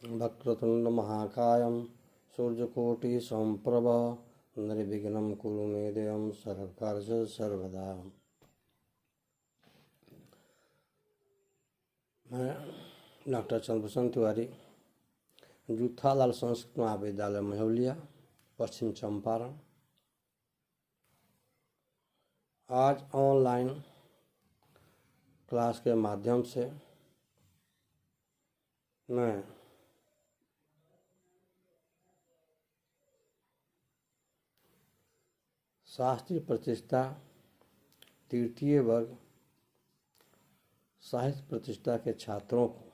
वक्रतुंड महाकायं सूर्यकोटि समप्रभ निर्विघ्नं कुरु मे देवं सर्वकार्येषु सर्वदा। मैं डॉक्टर चंद्रभूषण तिवारी, जूथालाल संस्कृत महाविद्यालय महौलिया, पश्चिम चंपारण। आज ऑनलाइन क्लास के माध्यम से मैं शास्त्रीय प्रतिष्ठा तृतीय वर्ग साहित्य प्रतिष्ठा के छात्रों को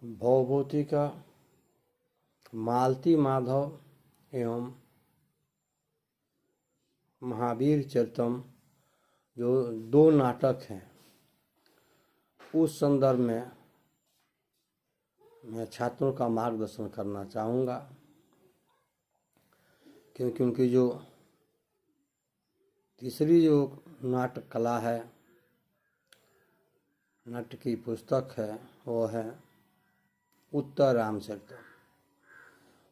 भवभूति का मालती माधव एवं महावीर चरितम जो दो नाटक हैं, उस संदर्भ में मैं छात्रों का मार्गदर्शन करना चाहूँगा, क्योंकि उनकी जो तीसरी जो नाटक कला है, नाट्य की पुस्तक है, वो है उत्तर रामचरितम।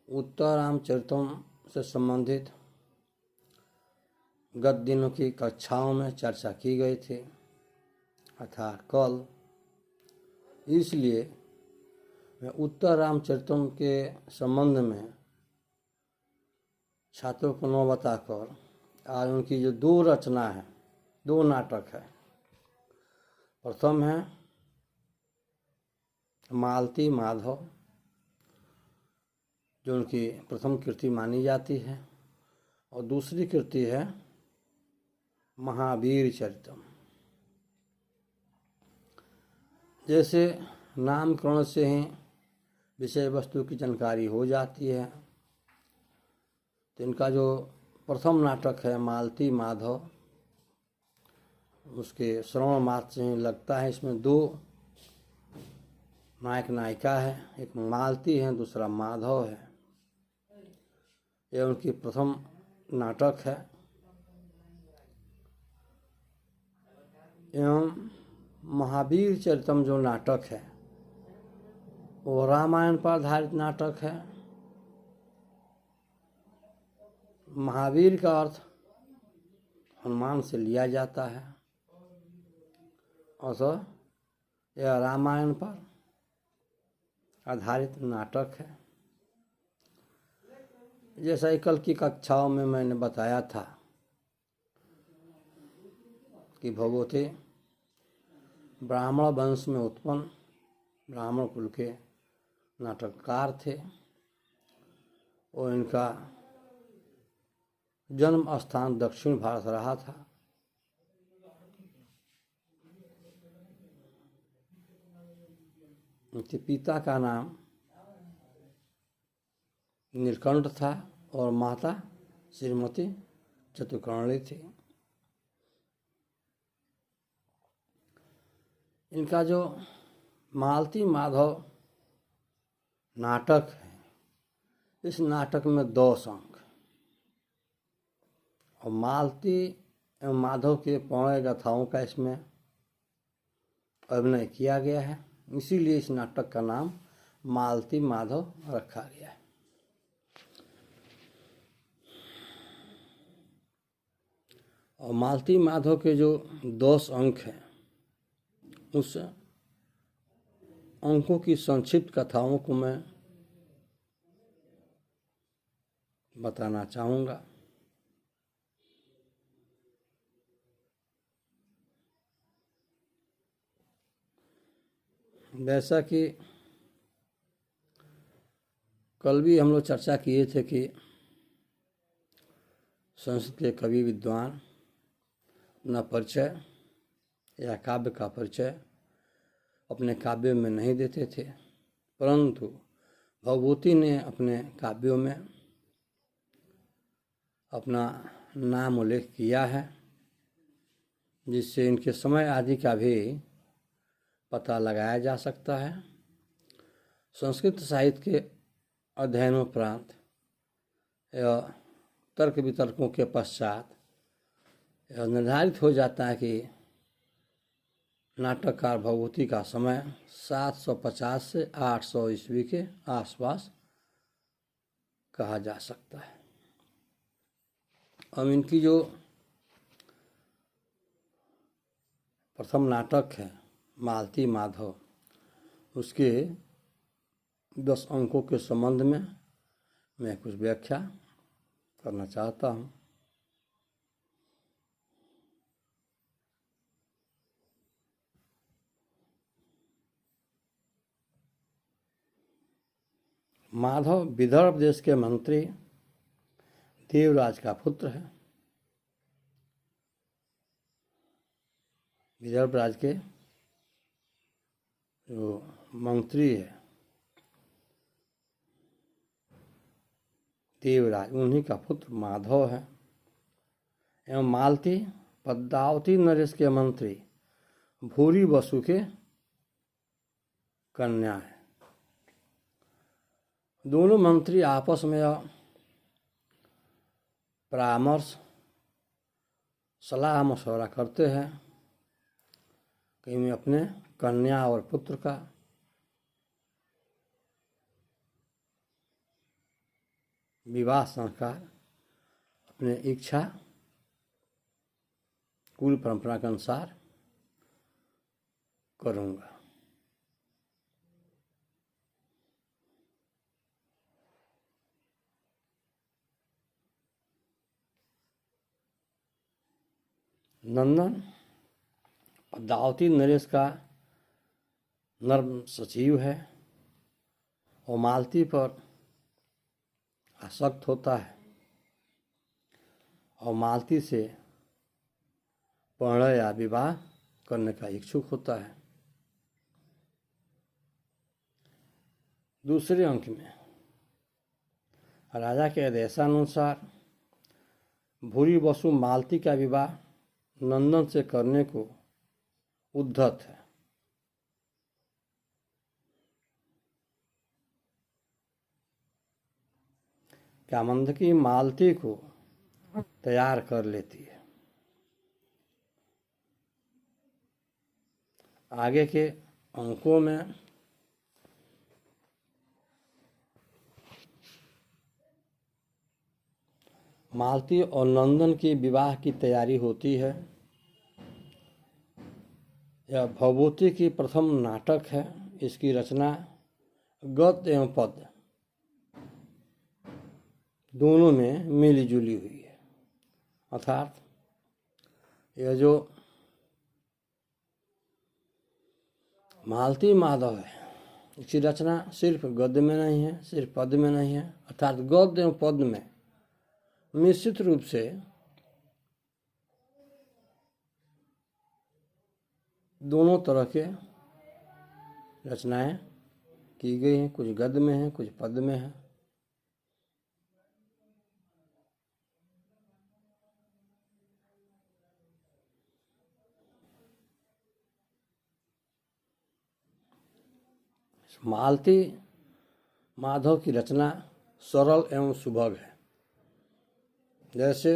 उत्तर रामचरितम से संबंधित गत दिनों की कक्षाओं में चर्चा की गई थी, अर्थात कल। इसलिए मैं उत्तर रामचरितम के संबंध में छात्रों को न बताकर आज उनकी जो दो रचना है, दो नाटक है। प्रथम है मालती माधव, जो उनकी प्रथम कृति मानी जाती है, और दूसरी कृति है महावीर चरितम। जैसे नामकरण से ही विषय वस्तु की जानकारी हो जाती है, तो इनका जो प्रथम नाटक है मालती माधव, उसके श्रवण मात्र से ही लगता है इसमें दो नायक नायिका है, एक मालती है, दूसरा माधव है। यह उनकी प्रथम नाटक है। एवं महावीर चरितम जो नाटक है वो रामायण पर आधारित नाटक है। महावीर का अर्थ हनुमान से लिया जाता है, और यह रामायण पर आधारित नाटक है। जैसा कि कल की कक्षाओं में मैंने बताया था कि भगवती ब्राह्मण वंश में उत्पन्न ब्राह्मण कुल के नाटककार थे, और इनका जन्म स्थान दक्षिण भारत रहा था। उनके पिता का नाम नीलकंठ था और माता श्रीमती चतुर्कर्णी थी। इनका जो मालती माधव नाटक है, इस नाटक में 2 अंक और मालती एवं माधव के पौणे गाथाओं का इसमें अभिनय किया गया है। इसीलिए इस नाटक का नाम मालती माधव रखा गया है। और मालती माधव के जो 10 अंक हैं, उस अंकों की संक्षिप्त कथाओं को मैं बताना चाहूँगा। वैसा कि कल भी हम लोग चर्चा किए थे कि संस्कृत के कवि विद्वान अपना परिचय या काव्य का परिचय अपने काव्यों में नहीं देते थे, परंतु भवभूति ने अपने काव्यों में अपना नाम उल्लेख किया है, जिससे इनके समय आदि का भी पता लगाया जा सकता है। संस्कृत साहित्य के अध्ययनोपरांत या तर्क वितर्कों के पश्चात यह निर्धारित हो जाता है कि नाटककार भवभूति का समय 750 से 800 ईस्वी के आसपास कहा जा सकता है। अब इनकी जो प्रथम नाटक है मालती माधव, उसके 10 अंकों के संबंध में मैं कुछ व्याख्या करना चाहता हूँ। माधव विदर्भ देश के मंत्री देवराज का पुत्र है। विदर्भ राज्य के जो मंत्री है देवराज, उन्हीं का पुत्र माधव है। एवं मालती पद्मावती नरेश के मंत्री भूरी बसु के कन्या है। दोनों मंत्री आपस में परामर्श सलाह मशवरा करते हैं कि मैं अपने कन्या और पुत्र का विवाह संस्कार अपने इच्छा कुल परंपरा के अनुसार करूँगा। नंदन पद्मावती नरेश का नर्म सचिव है और मालती पर आसक्त होता है और मालती से परिणय या विवाह करने का इच्छुक होता है। दूसरे अंक में राजा के आदेशानुसार भूरी बसु मालती का विवाह नंदन से करने को उद्धत है। कामंदकी मालती को तैयार कर लेती है। आगे के अंकों में मालती और नंदन की विवाह की तैयारी होती है। यह भवभूति की प्रथम नाटक है। इसकी रचना गद्य एवं पद्य दोनों में मिली जुली हुई है। अर्थात यह जो मालती माधव है, इसकी रचना सिर्फ गद्य में नहीं है, सिर्फ पद्य में नहीं है, अर्थात गद्य एवं पद्य में निश्चित रूप से दोनों तरह के रचनाएं की गई हैं। कुछ गद्य में है, कुछ पद्य में है। मालती माधव की रचना सरल एवं सुभग है। जैसे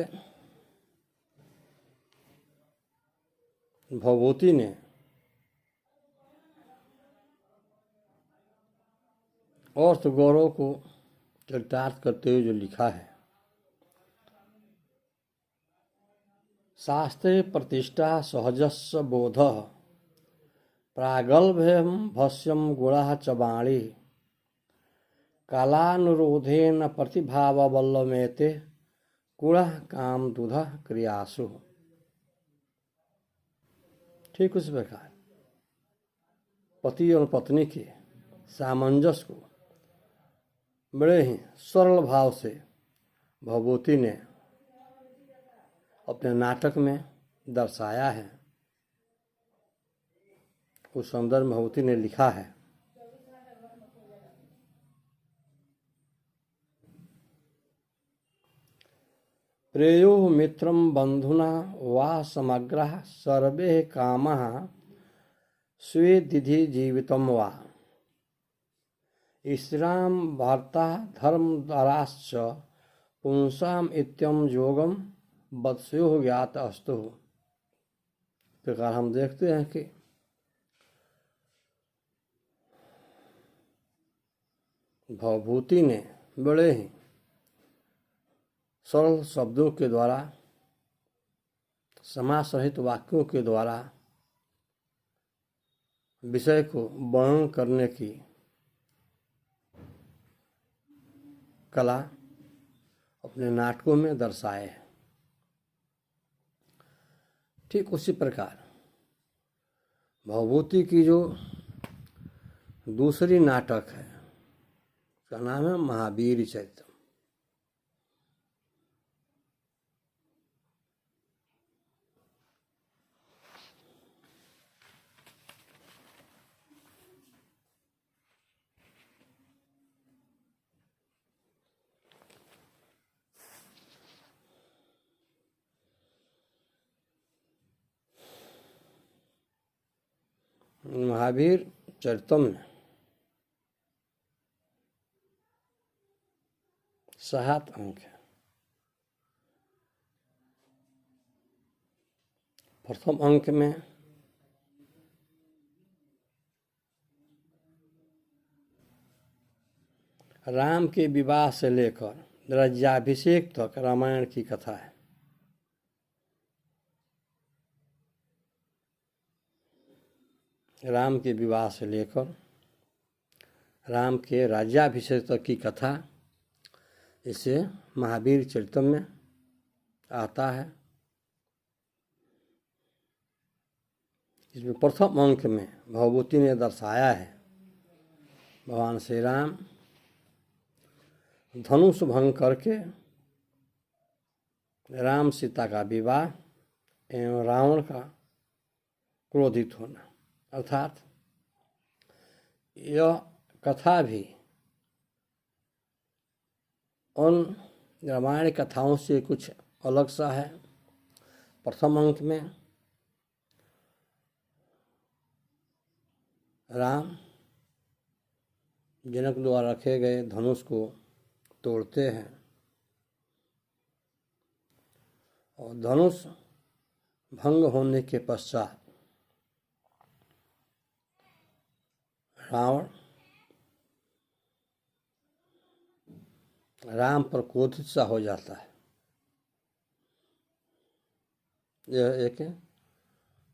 भवभूति ने अर्थ गौरव को चरितार्थ करते हुए जो लिखा है, शास्त्रे प्रतिष्ठा सहजस्व बोध प्रागल्भ्यम भस्यम गुणः च वाणी कालानुरोधेन प्रतिभाववल्लमेते गुणः काम दुध क्रियासु। ठीक उस प्रकार पति और पत्नी के सामंजस्य को बड़े ही सरल भाव से भवभूति ने अपने नाटक में दर्शाया है। उस संदर्भ में भवभूति ने लिखा है, प्रेयो मित्रम बंधुना वा समग्रः सर्वे कामः स्वे दिधि जीवितम वा स्त्रीणां वार्ता धर्मदाराश्च पुंसाम इत्यम योगम बदस्यो ज्ञात अस्तु। प्रकार हम देखते हैं कि भवभूति ने बड़े ही सरल शब्दों के द्वारा, समास रहित वाक्यों के द्वारा विषय को वर्णन करने की कला अपने नाटकों में दर्शाए है। ठीक उसी प्रकार भवभूति की जो दूसरी नाटक है, उसका नाम है महावीर चरितम। महावीर चरितम में 7 अंक है। प्रथम अंक में राम के विवाह से लेकर राज्याभिषेक तक रामायण की कथा है। राम के विवाह से लेकर राम के राज्याभिषेक तक की कथा इसे महावीर चरितम में आता है। इसमें प्रथम अंक में भवभूति ने दर्शाया है भगवान श्री राम धनुष भंग करके राम सीता का विवाह एवं रावण का क्रोधित होना, अर्थात यह कथा भी उन रामायण कथाओं से कुछ अलग सा है। प्रथम अंक में राम जनक द्वारा रखे गए धनुष को तोड़ते हैं और धनुष भंग होने के पश्चात रावण राम पर क्रोधित सा हो जाता है। यह एक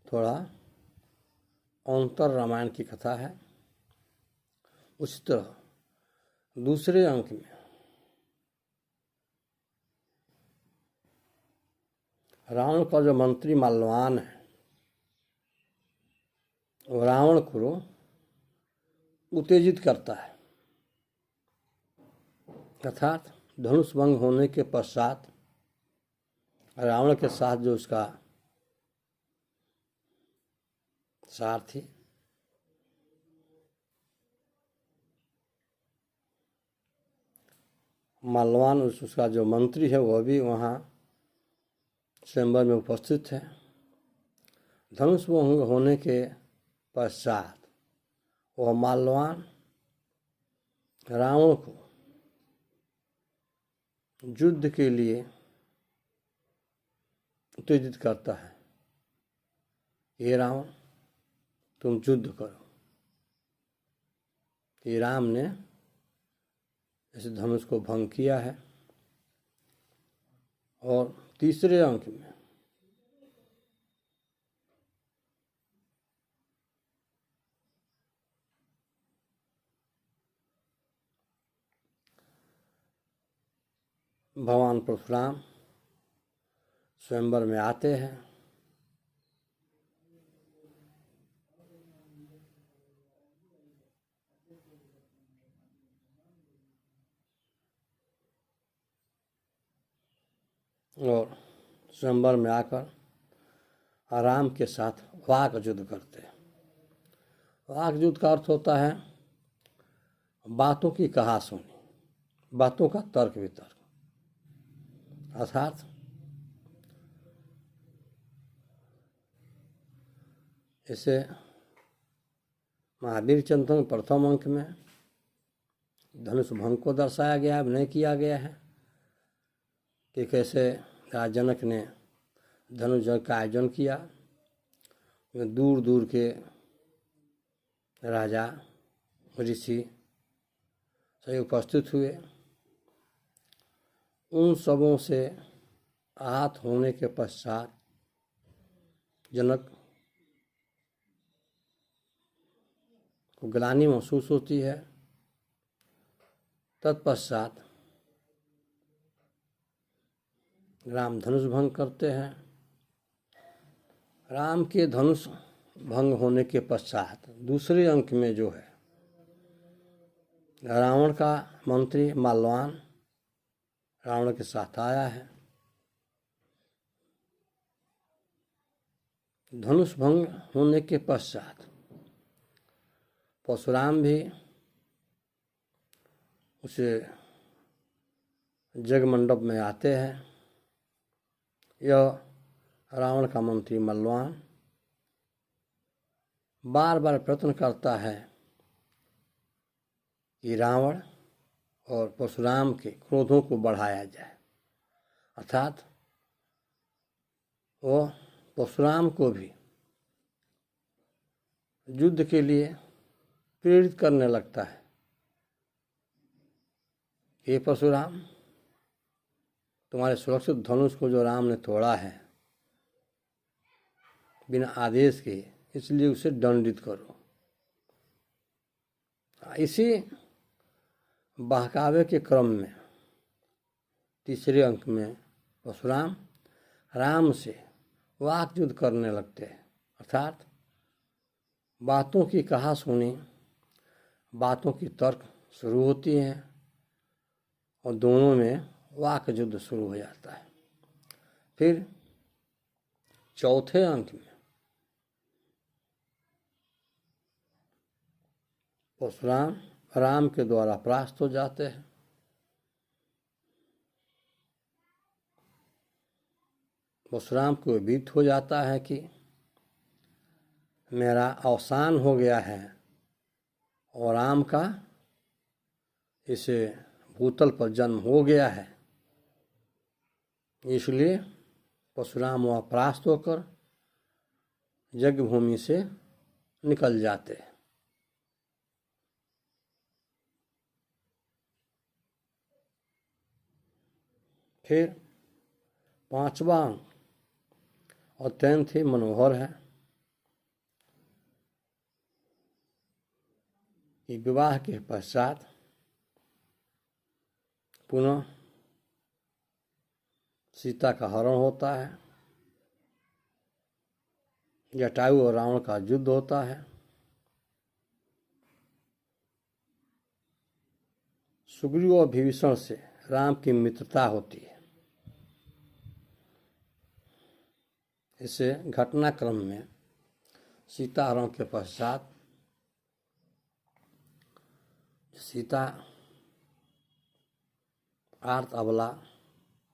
थोड़ा अंतर रामायण की कथा है। उसी तरह दूसरे अंक में रावण का जो मंत्री माल्यवान है वो रावण को उत्तेजित करता है, अर्थात धनुष भंग होने के पश्चात रावण के साथ जो उसका सारथी माल्यवान, उसका जो मंत्री है वह भी वहाँ स्वयंवर में उपस्थित है। धनुष भंग होने के पश्चात वह माल्यवान रावण को युद्ध के लिए उत्तेजित करता है। हे रावण, तुम युद्ध करो। कि राम ने इस धनुष को भंग किया है। और तीसरे अंक में भगवान परशुराम स्वयंवर में आते हैं। और स्वयंवर में आकर राम के साथ वाक युद्ध करते हैं। वाक युद्ध का अर्थ होता है बातों की कहा सुनी, बातों का तर्क वितर्क, अर्थात इसे महावीर चरितम प्रथम अंक में धनुष भंग को दर्शाया गया है, अभिनय किया गया है कि कैसे राजा जनक ने धनुष यज्ञ का आयोजन किया। दूर दूर के राजा ऋषि सभी उपस्थित हुए। उन सबों से आहत होने के पश्चात जनक को ग्लानि महसूस होती है। तत्पश्चात राम धनुष भंग करते हैं। राम के धनुष भंग होने के पश्चात दूसरे अंक में जो है, रावण का मंत्री माल्यवान रावण के साथ आया है। धनुष भंग होने के पश्चात परशुराम भी उसे यज्ञ मंडप में आते हैं। यह रावण का मंत्री माल्यवान बार बार प्रयत्न करता है कि रावण और परशुराम के क्रोधों को बढ़ाया जाए, अर्थात वो परशुराम को भी युद्ध के लिए प्रेरित करने लगता है। हे परशुराम, तुम्हारे सुरक्षित धनुष को जो राम ने तोड़ा है बिना आदेश के, इसलिए उसे दंडित करो। इसी बहकावे के क्रम में तीसरे अंक में परशुराम राम से वाक युद्ध करने लगते हैं, अर्थात बातों की कहा सुनी, बातों की तर्क शुरू होती हैं और दोनों में वाक युद्ध शुरू हो जाता है। फिर चौथे अंक में परशुराम राम के द्वारा परास्त हो जाते हैं। परशुराम को विदित हो जाता है कि मेरा अवसान हो गया है और राम का इसे भूतल पर जन्म हो गया है। इसलिए परशुराम वह परास्त होकर यज्ञ भूमि से निकल जाते हैं। फिर पांचवा अत्यंत ही मनोहर है कि विवाह के पश्चात पुनः सीता का हरण होता है, जटायु और रावण का युद्ध होता है। सुग्रीव और विभीषण से राम की मित्रता होती है। इसे घटनाक्रम में सीता हरण के पश्चात सीता आर्त अबला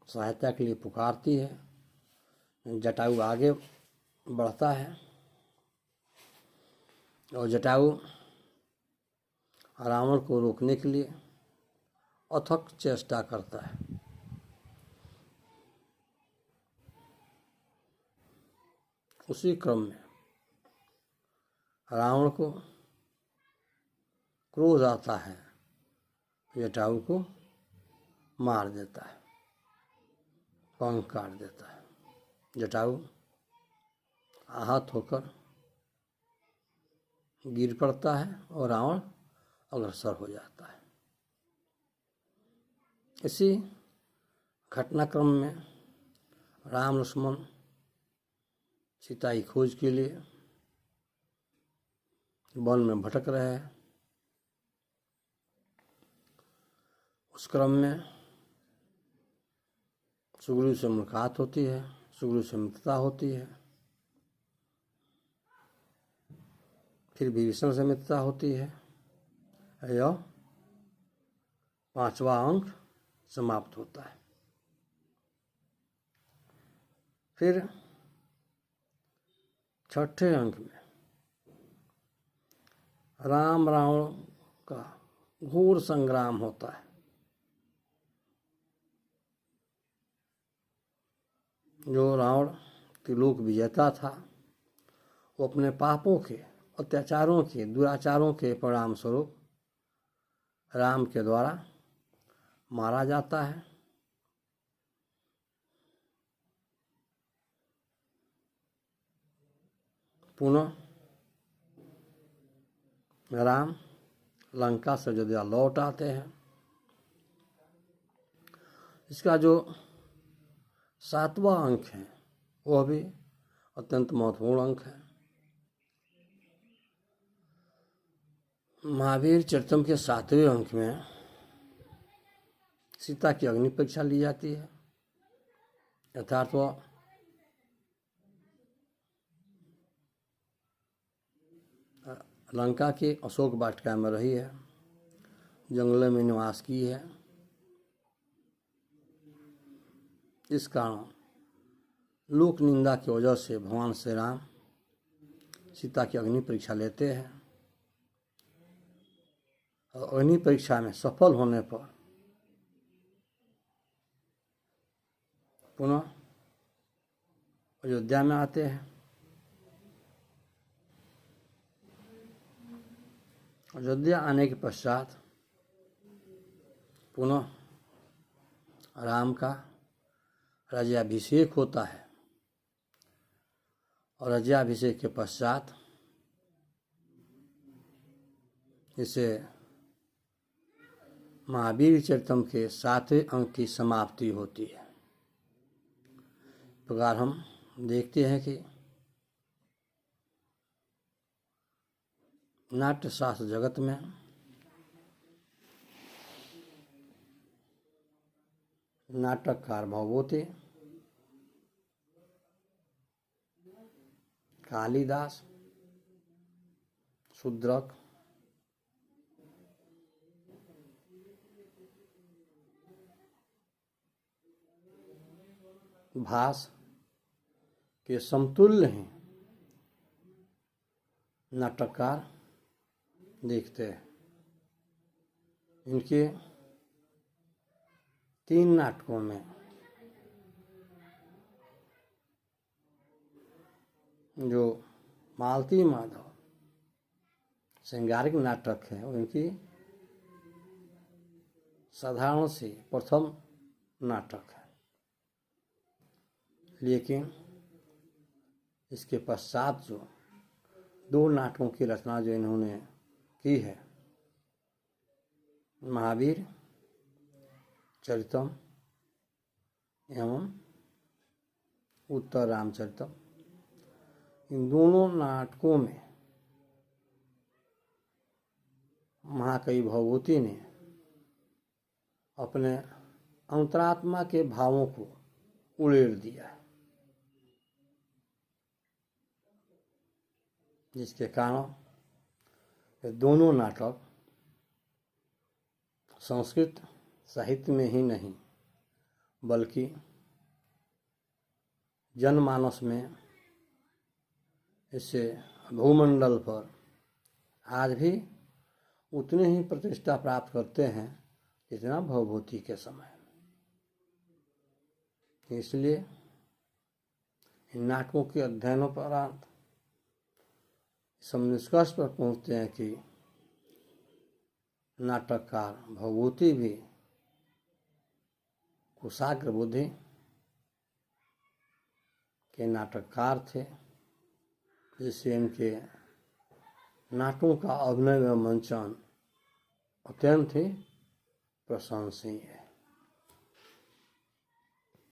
सहायता के लिए पुकारती है। जटायु आगे बढ़ता है और जटायु रावण को रोकने के लिए अथक चेष्टा करता है। उसी क्रम में रावण को क्रोध आता है, जटायु को मार देता है, पंख काट देता है। जटायु आहत होकर गिर पड़ता है और रावण अग्रसर हो जाता है। इसी घटनाक्रम में राम लक्ष्मण सीता की खोज के लिए वन में भटक रहे हैं। उस क्रम में सुग्रीव से मुलाकात होती है, सुग्रीव से मित्रता होती है। फिर विभीषण से मित्रता होती है। यह पांचवा अंक समाप्त होता है। फिर छठे अंक में राम रावण का घोर संग्राम होता है। जो रावण त्रिलोक विजेता था, वो अपने पापों के, अत्याचारों के, दुराचारों के परिणाम स्वरूप राम के द्वारा मारा जाता है। पुनः राम लंका से अयोध्या लौट आते हैं। इसका जो 7वां अंक है वह भी अत्यंत महत्वपूर्ण अंक है। महावीर चरितम के 7वें अंक में सीता की अग्नि परीक्षा ली जाती है। अर्थात वह लंका के अशोक वाटिका में रही है, जंगलों में निवास की है। इस कारण लोक निंदा की वजह से भगवान श्री राम सीता की अग्नि परीक्षा लेते हैं और अग्नि परीक्षा में सफल होने पर पुनः अयोध्या में आते हैं। अयोध्या आने के पश्चात पुनः राम का राज्याभिषेक होता है और राज्याभिषेक के पश्चात इसे महावीर चरितम के 7वें अंक की समाप्ति होती है। इस प्रकार हम देखते हैं कि नाट्य शास्त्र जगत में नाटककार भवभूति, कालिदास, शूद्रक, भास के समतुल्य हैं नाटककार देखते हैं। इनके 3 नाटकों में जो मालती माधव श्रृंगारिक नाटक है, उनकी साधारण सी प्रथम नाटक है। लेकिन इसके पश्चात जो 2 नाटकों की रचना जो इन्होंने की है, महावीर चरितम एवं उत्तर रामचरितम, इन दोनों नाटकों में महाकवि भवभूति ने अपने अंतरात्मा के भावों को उड़ेल दिया, जिसके कारण ये दोनों नाटक संस्कृत साहित्य में ही नहीं बल्कि जनमानस में इससे भूमंडल पर आज भी उतने ही प्रतिष्ठा प्राप्त करते हैं जितना भवभूति के समय। इसलिए इन नाटकों के अध्ययनों पर हम निष्कर्ष पर पहुँचते हैं कि नाटककार भवभूति भी कुशाग्र बुद्धि के नाटककार थे, जिससे इनके नाटकों का अभिनय व मंचन अत्यंत ही प्रशंसनीय है।